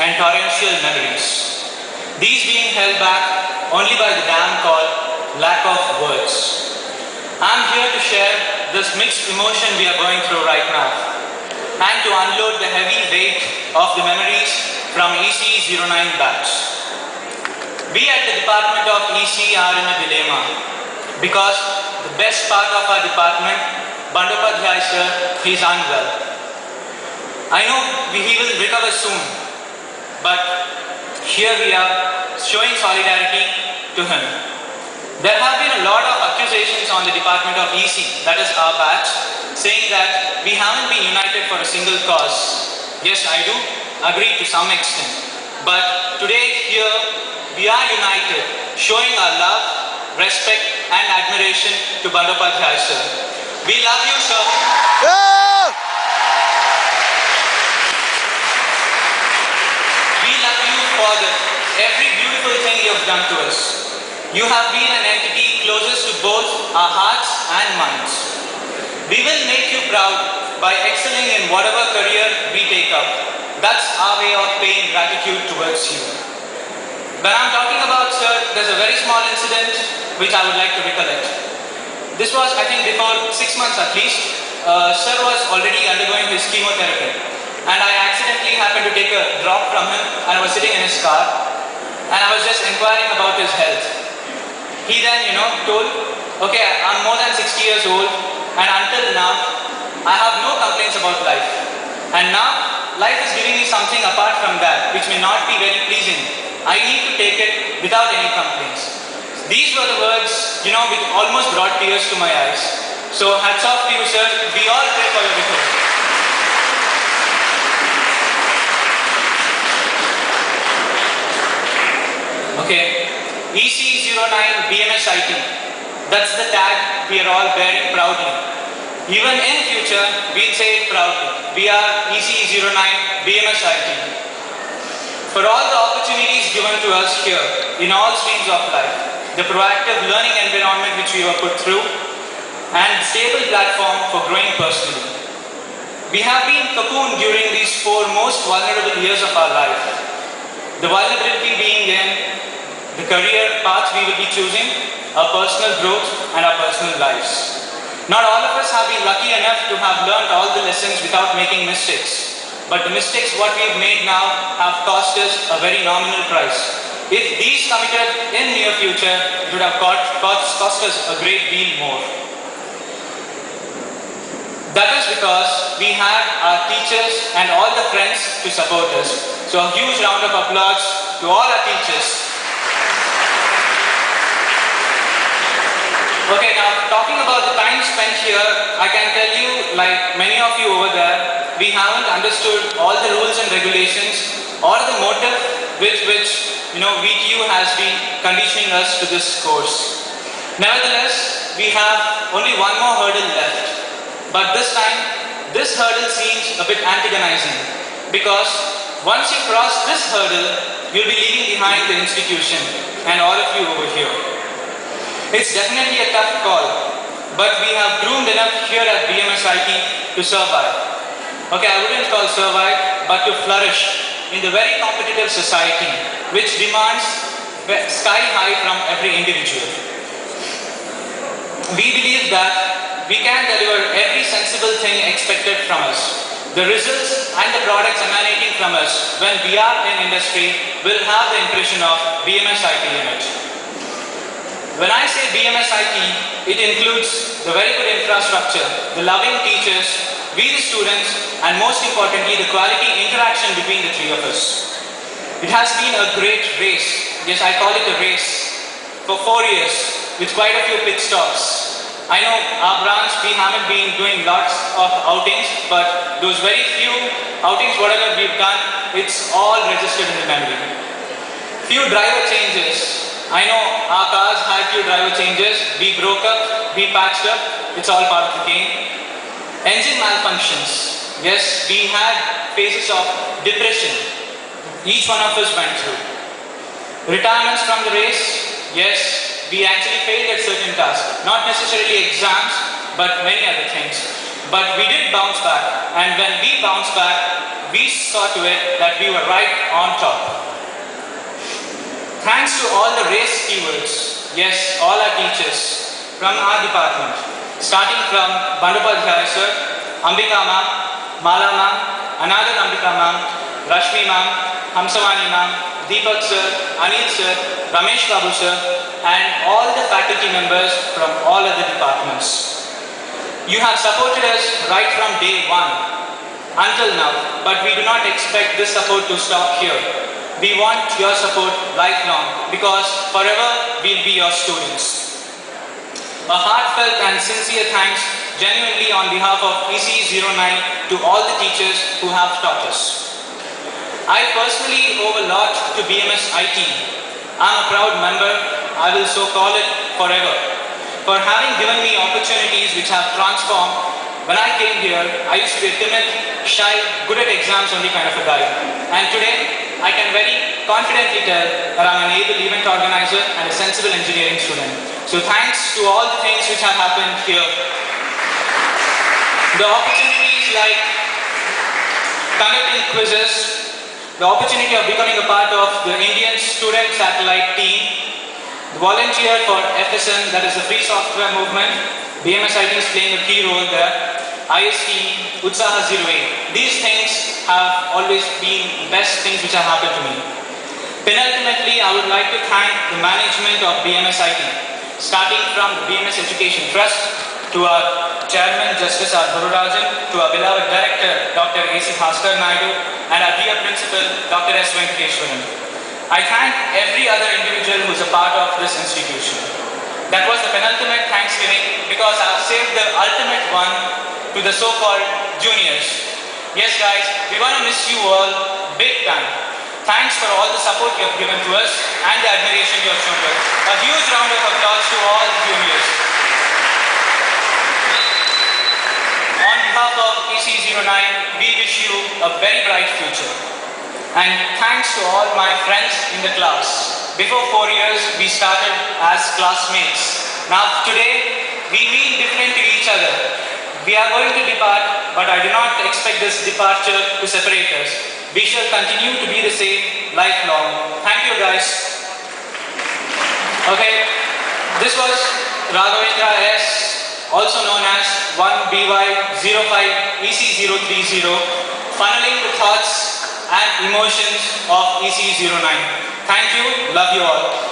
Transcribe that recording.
and torrential memories. These being held back only by the dam called lack of words. I'm here to share this mixed emotion we are going through right now and to unload the heavy weight of the memories from EC09 batch. We at the Department of EC are in a dilemma because the best part of our department, Bandyopadhyay sir, is unwell. I know he will recover soon, but here we are showing solidarity to him. There have been a lot of accusations on the Department of EC, that is our batch, saying that we haven't been united for a single cause. Yes, I do agree to some extent. But today here, we are united, showing our love, respect and admiration to Bandyopadhyay sir. We love you, sir. Yeah! We love you for every beautiful thing you have done to us. You have been an entity closest to both our hearts and minds. We will make you proud by excelling in whatever career we take up. That's our way of paying gratitude towards you. When I'm talking about sir, there's a very small incident which I would like to recollect. This was, I think, before 6 months at least. Sir was already undergoing his chemotherapy. And I accidentally happened to take a drop from him and I was sitting in his car. And I was just inquiring about his health. He then, told, okay, I'm more than 60 years old and until now, I have no complaints about life. And now, life is giving me something apart from that, which may not be very pleasing. I need to take it without any complaints. These were the words, which almost brought tears to my eyes. So hats off to you, sir. We all pray for your recovery. Okay. EC09 BMS IT. That's the tag we are all bearing proudly. Even in future, we'll say it proudly. We are EC09 BMS IT. For all the opportunities given to us here, in all streams of life, the proactive learning environment which we were put through, and stable platform for growing personally. We have been cocooned during these 4 most vulnerable years of our life. The vulnerability being in the career path we will be choosing, our personal growth and our personal lives. Not all of us have been lucky enough to have learned all the lessons without making mistakes. But the mistakes what we have made now have cost us a very nominal price. If these committed in near future, it would have cost us a great deal more. That is because we had our teachers and all the friends to support us. So a huge round of applause to all our teachers. Okay, now talking about the time spent here, I can tell you, like many of you over there, we haven't understood all the rules and regulations or the motive with which VTU has been conditioning us to this course. Nevertheless, we have only one more hurdle left. But this time, this hurdle seems a bit antagonizing because once you cross this hurdle, you'll be leaving behind the institution and all of you over here. It's definitely a tough call, but we have groomed enough here at BMS IT to survive. Okay, I wouldn't call survive, but to flourish in the very competitive society, which demands sky high from every individual. We believe that we can deliver every sensible thing expected from us. The results and the products emanating from us when we are in industry will have the impression of BMS IT unit. When I say BMS IT, it includes the very good infrastructure, the loving teachers, we the students, and most importantly, the quality interaction between the 3 of us. It has been a great race. Yes, I call it a race. For 4 years, with quite a few pit stops. I know our branch, we haven't been doing lots of outings, but those very few outings, whatever we've done, it's all registered in the memory. Few driver changes. I know our cars had few driver changes. We broke up, we patched up. It's all part of the game. Engine malfunctions. Yes, we had phases of depression. Each one of us went through. Retirements from the race. Yes, we actually failed at certain tasks. Not necessarily exams, but many other things. But we did bounce back. And when we bounced back, we saw to it that we were right on top. Thanks to all the race stewards, yes, all our teachers from our department, starting from Bandopadhyay sir, Ambika ma'am, Mala ma'am, another Ambika ma'am, Rashmi ma'am, Hamsawani ma'am, Deepak sir, Anil sir, Ramesh Babu sir, and all the faculty members from all other departments. You have supported us right from day one until now, but we do not expect this support to stop here. We want your support lifelong because forever we'll be your students. A heartfelt and sincere thanks genuinely on behalf of ECE 09 to all the teachers who have taught us. I personally owe a lot to BMS IT. I'm a proud member, I will so call it forever, for having given me opportunities which have transformed. When I came here, I used to be a timid, shy, good at exams only kind of a guy. And today, I can very confidently tell that I'm an able event organizer and a sensible engineering student. So thanks to all the things which have happened here. The opportunities like conducting quizzes, the opportunity of becoming a part of the Indian Student Satellite Team, the volunteer for FSM, that is the Free Software Movement, BMS IT is playing a key role there, IST, Utsaha 08. These things have always been the best things which have happened to me. Penultimately, I would like to thank the management of BMS IT, starting from the BMS Education Trust, to our Chairman Justice R. Gururajan, to our beloved Director Dr. A.C. Bhaskar Naidu, and our dear Principal Dr. S. Venkateshwaran. I thank every other individual who is a part of this institution. That was the penultimate Thanksgiving because I have saved the ultimate one to the so-called juniors. Yes guys, we want to miss you all big time. Thanks for all the support you have given to us and the admiration you have shown to us. A huge round of applause to all the juniors. On behalf of ECE 09, we wish you a very bright future. And thanks to all my friends in the class. Before 4 years, we started as classmates. Now today, we mean different to each other. We are going to depart, but I do not expect this departure to separate us. We shall continue to be the same lifelong. Thank you guys. Okay, this was Raghavendra S, also known as 1BY05 EC030, funneling the thoughts and emotions of ECE 09. Thank you, love you all.